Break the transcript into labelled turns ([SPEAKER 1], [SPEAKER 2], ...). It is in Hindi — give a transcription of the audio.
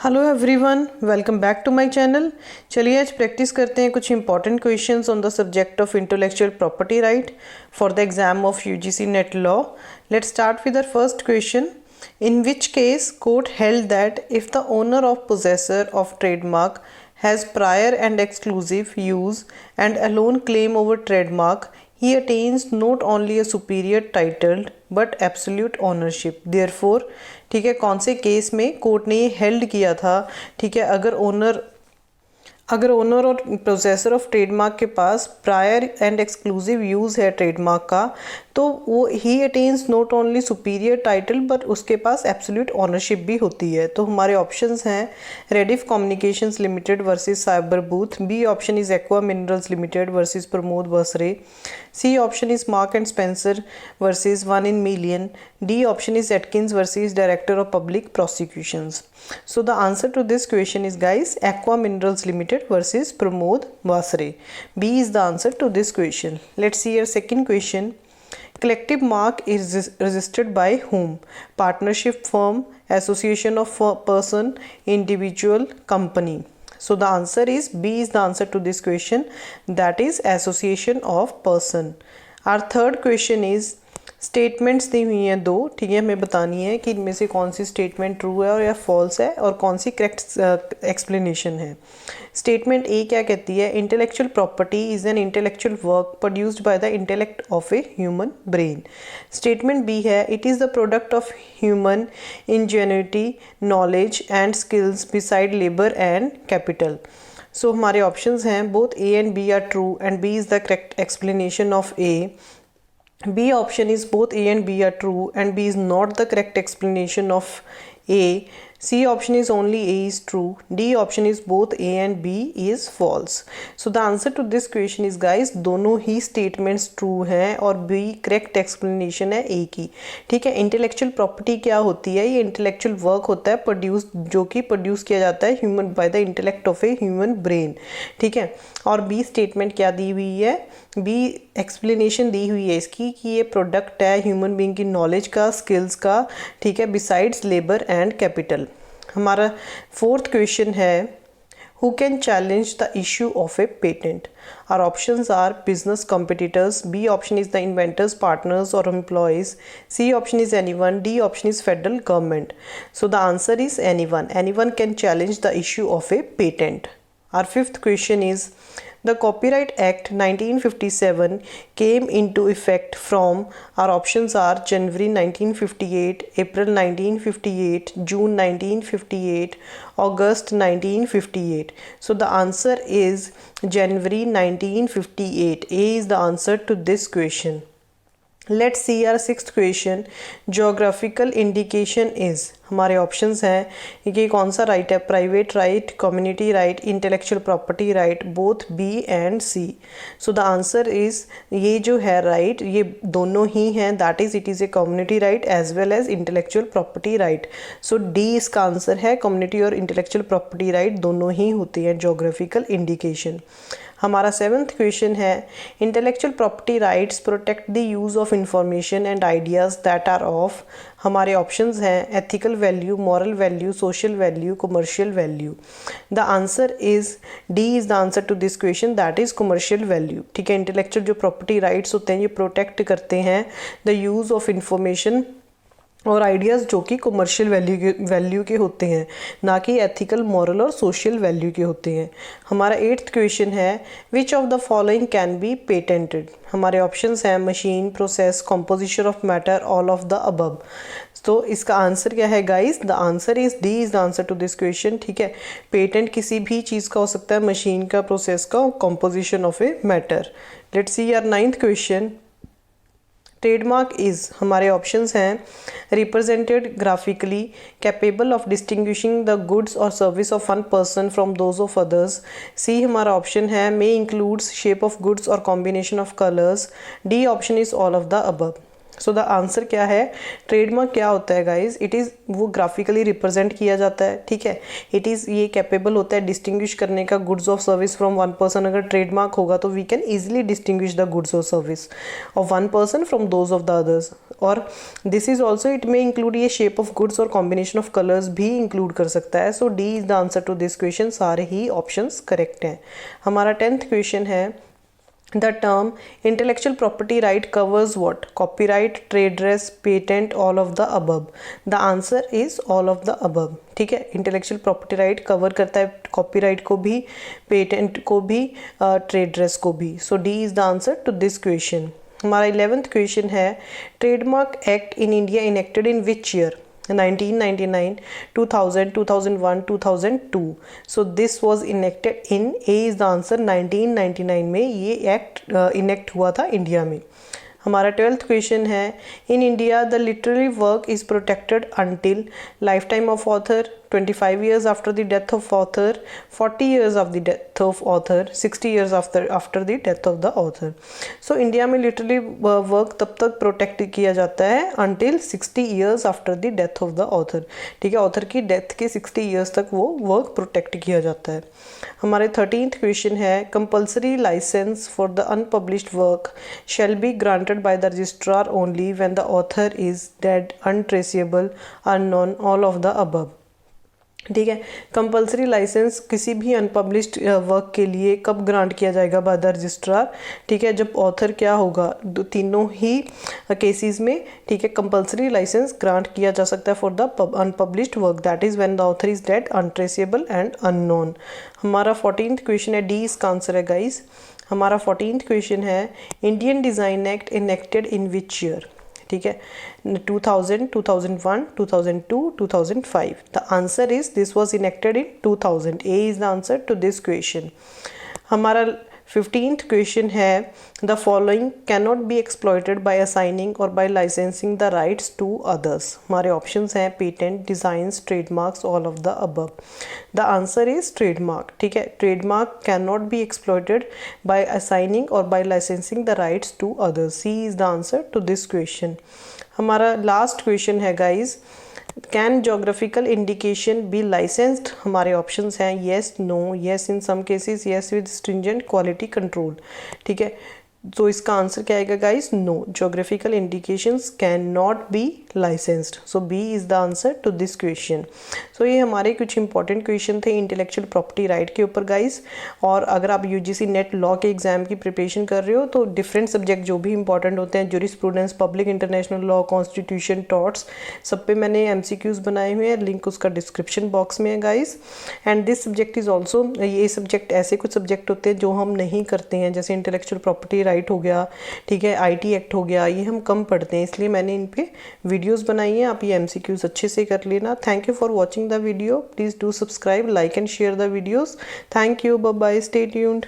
[SPEAKER 1] Hello everyone, welcome back to my channel. चलिए आज प्रैक्टिस करते हैं कुछ important questions on the subject of intellectual property right for the exam of UGC NET law. Let's start with our first question. In which case court held that if the owner or possessor of trademark has prior and exclusive use and alone claim over trademark, he attains not only a superior title but absolute ownership. Therefore, ठीक है, कौन से केस में कोर्ट ने ये हेल्ड किया था? ठीक है, अगर ओनर और प्रोसेसर ऑफ ट्रेडमार्क के पास प्रायर एंड एक्सक्लूसिव यूज़ है ट्रेडमार्क का, तो वो ही attains not only superior title but उसके पास एब्सोल्यूट ऑनरशिप भी होती है। तो हमारे ऑप्शंस हैं Rediff Communications Limited versus Cyber Booth, B option is Aqua Minerals Limited versus Pramod Basre, C option is Mark and Spencer versus 1 in million, D option is Atkins versus Director of Public Prosecutions. So the answer to this question is, guys, Aqua Minerals Limited versus Pramod Vasre. B is the answer to this question. Let's see your second question. Collective mark is registered by whom? Partnership, firm, association of person, individual, company. So the answer is B is the answer to this question. That is association of person. Our third question is statements दी हुई हैं दो, ठीक है, हमें बतानी है कि इनमें से कौन सी स्टेटमेंट ट्रू है और या फॉल्स है और कौन सी करेक्ट एक्सप्लेनेशन है। स्टेटमेंट ए क्या कहती है? Intellectual property is an intellectual work produced by the intellect of a human brain. Statement B है it is the product of human ingenuity, knowledge and skills beside labour and capital. So हमारे ऑप्शंस हैं both A and B are true and B is the correct explanation of A. B option is both A and B are true and B is not the correct explanation of A. C option is only A is true. D option is both A and B is false. So the answer to this question is, guys, दोनों ही statements true हैं और B correct explanation है A की। ठीक है, intellectual property क्या होती है? ये intellectual work होता है produce, जो कि produce किया जाता है human by the intellect of a human brain। ठीक है, और B statement क्या दी हुई है? B एक्सप्लेनेशन दी हुई है इसकी कि ये प्रोडक्ट है ह्यूमन बीइंग की नॉलेज का, स्किल्स का, ठीक है, बिसाइड्स लेबर एंड कैपिटल। हमारा फोर्थ क्वेश्चन है who can challenge the issue of a patent? Our options are business competitors, B option is the inventors, partners और employees, C option is anyone, D option is federal government. So the answer is anyone can challenge the issue of a patent. Our fifth question is The Copyright Act 1957 came into effect from, our options are January 1958, April 1958, June 1958, August 1958. So the answer is January 1958. A is the answer to this question. Let's see our sixth question. Geographical indication is, हमारे ऑप्शंस हैं कि कौन सा राइट है? Private right, community right, intellectual property right, both B and C. So the answer is ये जो है राइट, ये दोनों ही हैं, that is it is a community right as well as intellectual property right. So D इसका आंसर है, कम्युनिटी और इंटेलेक्चुअल प्रॉपर्टी राइट दोनों ही होती हैं जोग्राफिकल इंडिकेशन। हमारा सेवन्थ क्वेश्चन है intellectual property rights protect the use of information and ideas that are of, हमारे ऑप्शंस हैं ethical value, moral value, social value, commercial value. The answer is D is the answer to this question, that is commercial value. ठीक है, इंटेलेक्चुअल जो प्रॉपर्टी राइट्स होते हैं ये प्रोटेक्ट करते हैं द यूज़ ऑफ इंफॉर्मेशन और आइडियाज़ जो कि कमर्शियल वैल्यू के होते हैं, ना कि एथिकल, मॉरल और सोशल वैल्यू के होते हैं। हमारा एट्थ क्वेश्चन है which of the following can be patented? हमारे ऑप्शंस हैं machine, process, composition of matter, all of the above. तो इसका आंसर क्या है guys? The answer is D is the answer to this question. ठीक है, पेटेंट किसी भी चीज़ का हो सकता है, मशीन का, प्रोसेस का, composition of a matter. Let's see our ninth question. Trademark is, हमारे ऑप्शंस हैं represented graphically, capable of distinguishing the goods और service of one person from those of others. C हमारा ऑप्शन है may includes shape of goods और combination of colours. D option is all of the above. So the answer क्या है, ट्रेडमार्क क्या होता है गाइज, इट इज़ वो ग्राफिकली रिप्रेजेंट किया जाता है, ठीक है। इट इज़ ये कैपेबल होता है डिस्टिंग्विश करने का goods of service from one person. अगर ट्रेडमार्क होगा तो we can easily distinguish the goods of service of one person from those of the others. और this is also, it may include ये शेप ऑफ गुड्स और कॉम्बिनेशन ऑफ कलर्स भी इंक्लूड कर सकता है। So D is the answer to this question, सारे ही ऑप्शंस करेक्ट हैं। हमारा 10th क्वेश्चन है, the term intellectual property right covers what? Copyright, trade dress, patent, all of the above. The answer is all of the above, ठीक है। इंटेलेक्चुअल प्रॉपर्टी राइट कवर करता है कॉपीराइट को भी, पेटेंट को भी, ट्रेड ड्रेस को भी। So D is the answer to this question. हमारा 11th क्वेश्चन है, trademark act in India enacted in which year? 1999, 2000, 2001, 2002. So this was enacted in, A is the answer, 1999 में ये एक्ट इनेक्ट हुआ था इंडिया में। हमारा 12th क्वेश्चन है, in India the literary work is protected until life time of author, 25 years after the death of author, 40 years of the death of author, 60 years after the death of the author. So India में लिटरली वर्क तब तक प्रोटेक्ट किया जाता है until 60 years after the death of the author, ठीक है। ऑथर की डेथ के 60 years तक वो वर्क प्रोटेक्ट किया जाता है। हमारे 13th क्वेश्चन है, compulsory license for the unpublished work shall be granted by the registrar only when the author is dead, untraceable, unknown, all of the above, ठीक है। कंपलसरी लाइसेंस किसी भी अनपब्लिश्ड वर्क के लिए कब ग्रांट किया जाएगा बाय द रजिस्ट्रार, ठीक है, जब ऑथर क्या होगा, तीनों ही केसेस में, ठीक है, कंपलसरी लाइसेंस ग्रांट किया जा सकता है for the unpublished work, that is when the author is dead, untraceable and unknown. हमारा 14th क्वेश्चन है, डी इसका आंसर है गाइज। हमारा 14th क्वेश्चन है, Indian design act enacted in which year, ठीक है, 2000, 2001, 2002, 2005. The answer is this was enacted in 2000. A is the answer to this question. हमारा 15th क्वेश्चन है, the following cannot be exploited by assigning और by licensing the rights to others. हमारे ऑप्शंस हैं patent, designs, trademarks, all of the above. The answer is trademark, ठीक है। Trademark can not be exploited by assigning और by licensing the rights to others. C is the answer to this question. हमारा लास्ट क्वेश्चन है guys, can geographical indication be licensed? हमारे ऑप्शंस हैं yes, no, yes in some cases, yes with stringent quality control, ठीक है। तो इसका आंसर क्या आएगा guys? No, geographical indications can not be licensed. So B is the answer to this question. So ये हमारे कुछ इंपॉर्टेंट क्वेश्चन थे इंटेलेक्चुअल प्रॉपर्टी राइट के ऊपर गाइस। और अगर आप यूजीसी नेट लॉ के एग्जाम की प्रिपरेशन कर रहे हो तो डिफरेंट सब्जेक्ट जो भी इंपॉर्टेंट होते हैं, jurisprudence, public international law, constitution, torts, सब पे मैंने एमसीक्यूज बनाए हुए हैं, लिंक उसका डिस्क्रिप्शन बॉक्स में है guys. And this subject is also, ये सब्जेक्ट ऐसे कुछ सब्जेक्ट होते हैं जो हम नहीं करते हैं, जैसे इंटेलेक्चुअल प्रॉपर्टी राइट हो गया, ठीक है, आईटी एक्ट हो गया, ये हम कम पढ़ते हैं, इसलिए मैंने इन पे वीडियोस बनाई हैं। आप ये एमसीक्यूज अच्छे से कर लेना। Thank you for watching the video. Please do subscribe, like and share the videos. Thank you, bye bye, stay tuned.